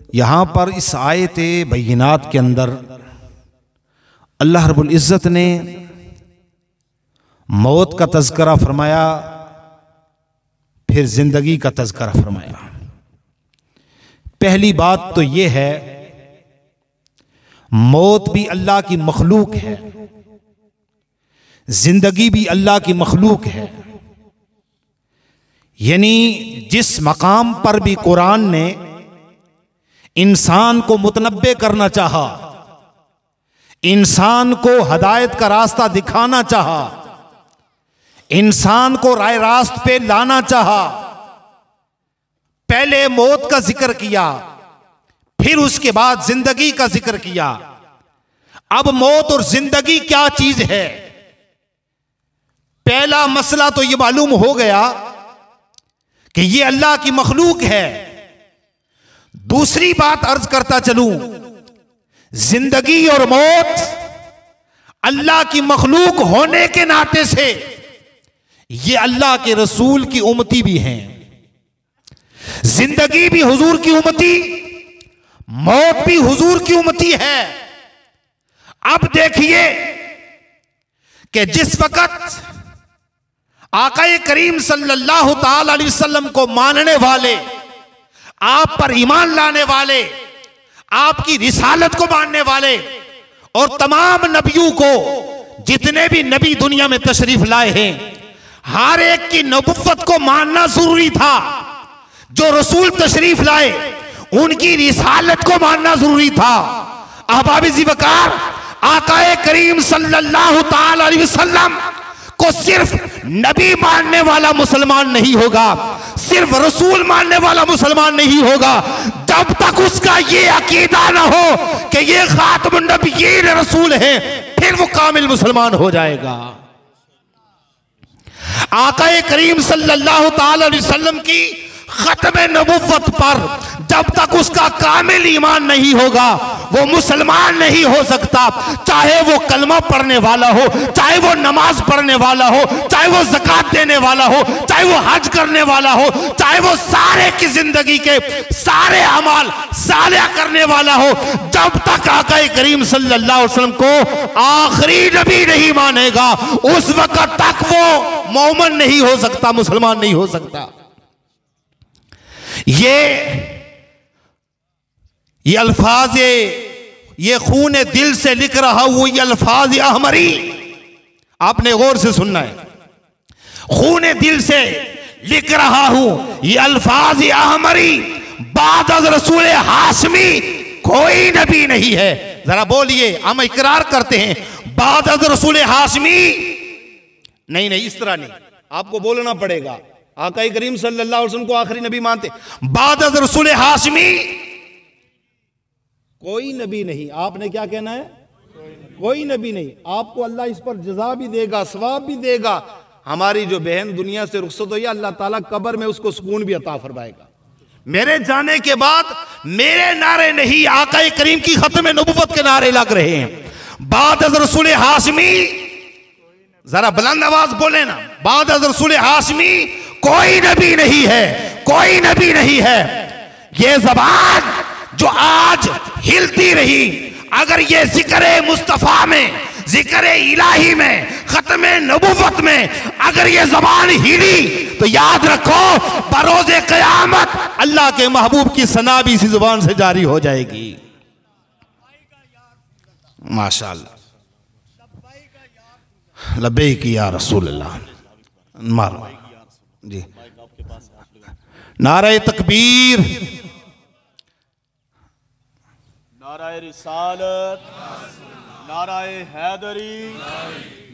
यहाँ पर इस आयत बय्यिनात के अंदर अल्लाह रब्बुल इज़्ज़त ने मौत का तज़किरा फरमाया, फिर जिंदगी का तज़किरा फरमाया। पहली बात तो ये है, मौत भी अल्लाह की मखलूक है, जिंदगी भी अल्लाह की मखलूक है। यानी जिस मकाम पर भी कुरान ने इंसान को मुतनब्बे करना चाहा, इंसान को हदायत का रास्ता दिखाना चाहा, इंसान को राय रास्त पे लाना चाहा, पहले मौत का जिक्र किया, फिर उसके बाद जिंदगी का जिक्र किया। अब मौत और जिंदगी क्या चीज है? पहला मसला तो यह मालूम हो गया कि यह अल्लाह की मखलूक है। दूसरी बात अर्ज करता चलूं, जिंदगी और मौत अल्लाह की मखलूक होने के नाते से ये अल्लाह के रसूल की उम्मती भी हैं। जिंदगी भी हुजूर की उम्मती, मौत भी हुजूर की उम्मती है। अब देखिए कि जिस वक्त आकाए करीम सल्लल्लाहु ताला अलैहि वसल्लम को मानने वाले, आप पर ईमान लाने वाले, आपकी रिसालत को मानने वाले और तमाम नबियों को, जितने भी नबी दुनिया में तशरीफ लाए हैं, हर एक की नबुव्वत को मानना जरूरी था। जो रसूल तशरीफ लाए उनकी रिसालत को मानना जरूरी था। अहबाब ज़िवकार, आकाए करीम सल्लल्लाहु ताला अलैहि वसल्लम को सिर्फ नबी मानने वाला मुसलमान नहीं होगा, सिर्फ रसूल मानने वाला मुसलमान नहीं होगा, जब तक उसका ये अकीदा ना हो कि ये खातमुन नबिय्यीन रसूल है, फिर वो कामिल मुसलमान हो जाएगा। आकाए करीम सल्लल्लाहु ताला अलैहि वसल्लम की खत्म नबुव्वत पर जब तक उसका कामिल ईमान नहीं होगा, वो मुसलमान नहीं हो सकता। चाहे वो कलमा पढ़ने वाला हो, चाहे वो नमाज पढ़ने वाला हो, चाहे वो ज़कात देने वाला हो, चाहे वो हज करने वाला हो, चाहे वो सारे की जिंदगी के सारे अमाल सालिह करने वाला हो, जब तक आका करीम सल्लल्लाहु अलैहि वसल्लम को आखिरी नबी नहीं मानेगा, उस वक्त तक वो मोमिन नहीं हो सकता, मुसलमान नहीं हो सकता। ये अल्फाज, ये खून दिल से लिख रहा हूं, ये अल्फाज अहमरी आपने गौर से सुनना है। खून दिल से लिख रहा हूं, ये अल्फाज अहमरी, बाद अज़ रसूल हाशमी कोई नबी नहीं है। जरा बोलिए, हम इकरार करते हैं बाद अज़ रसूल हाशमी नहीं, इस तरह नहीं, आपको बोलना पड़ेगा। आका करीम सल्लल्लाहु अलैहि वसल्लम को आखिरी नबी मानते, बाद अज़ रसूल हाशमी कोई नबी नहीं। आपने क्या कहना है? कोई नबी नहीं। आपको अल्लाह इस पर जज़ा भी देगा, सवाब भी देगा। हमारी जो बहन दुनिया से रुखसत हुई, अल्लाह ताला कब्र में उसको सुकून भी अता फरमाएगा। मेरे जाने के बाद मेरे नारे नहीं, आका करीम की खत्म नबुव्वत के नारे लग रहे हैं। बाद अज़ रसूल हाशमी, जरा बुलंद आवाज बोले ना, बाद अज़ रसूल हाशमी कोई नबी नहीं है, कोई नबी नहीं है। ये जबान जो आज हिलती रही, अगर ये जिक्र मुस्तफा में, जिक्र इलाही में, खत्म नबुव्वत में अगर ये जबान हिली, तो याद रखो बरोज़े क़यामत अल्लाह के महबूब की सना भी इसी जुबान से जारी हो जाएगी। माशाअल्लाह, लब्बैक या रसूल अल्लाह। मारो जी, नारे तकबीर, नाराए रिसालत, नाराए हैदरी,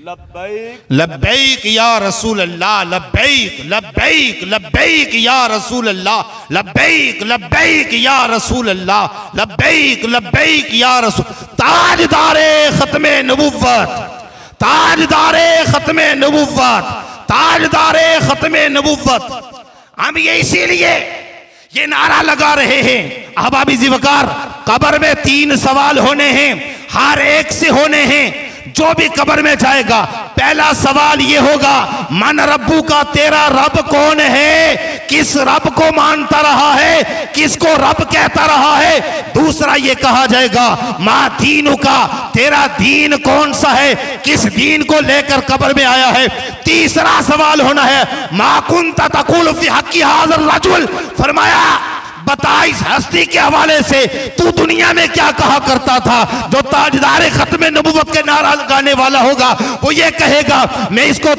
लब्बैक लब्बैक या रसूल अल्लाह, लब्बैक लब्बैक लब्बैक या रसूल अल्लाह, लब्बैक लब्बैक या रसूल अल्लाह, लब्बैक लब्बैक या रसूल। ताजदारे खत्मे नबुव्वत, ताजदारे खत्मे नबुव्वत, ताजदारे खत्मे नबुव्वत। हम ये इसीलिए ये नारा लगा रहे हैं। अहबाबी ज़िवकार, कब्र में 3 सवाल होने हैं, हर एक से होने हैं। जो भी कब्र में जाएगा पहला सवाल ये होगा, मन रब्बू का, तेरा रब कौन है? किस रब को मानता रहा है? किसको रब कहता रहा है? दूसरा ये कहा जाएगा, मा दीनु का, तेरा दीन कौन सा है? किस दीन को लेकर कब्र में आया है? तीसरा सवाल होना है, मा कुन्ता तकुल फी हक्की हाज़िर रजुल, फरमाया बता इस हस्ती के हवाले से तू दुनिया में क्या कहा करता था? जो ताजदार खत्म नबुव्वत के नारा लगाने वाला होगा वो ये कहेगा, मैं इसको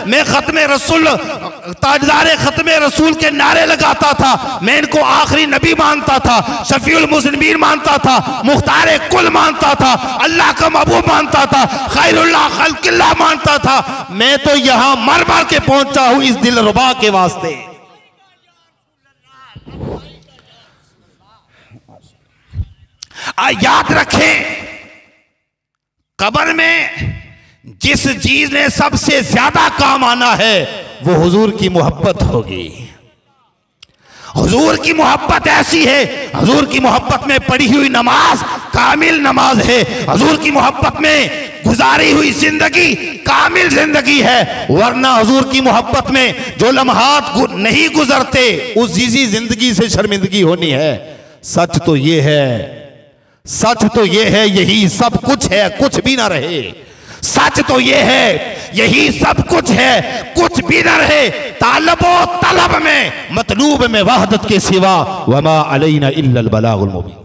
मैं ताजदार खत्म रसूल के नारे लगाता था, मैं इनको आखिरी नबी मानता था, शफीउल मुज़निबीन मानता था, मुख्तार कुल मानता था, अल्लाह का महबूब मानता था, खैरुल्लाह खल्किल्लाह मानता था। मैं तो यहां मर मर के पहुंचा हूं इस दिलरुबा के वास्ते। याद रखें, कब्र में जिस चीज ने सबसे ज्यादा काम आना है वो हुजूर की मोहब्बत होगी। हुजूर की मोहब्बत ऐसी है, हुजूर की मोहब्बत में पढ़ी हुई नमाज कामिल नमाज है, हुजूर की मोहब्बत में गुजारी हुई जिंदगी कामिल जिंदगी है। वरना हुजूर की मोहब्बत में जो लम्हात नहीं गुजरते उस जीजी जिंदगी से शर्मिंदगी होनी है। सच तो ये है, सच तो ये है, यही सब कुछ है, कुछ भी ना रहे। सच तो ये है, यही सब कुछ है, कुछ भी ना रहे। तालबो तलब में, मतलूब में वहदत के सिवा वमा अलैना इल्लल बलागुल मुबीन।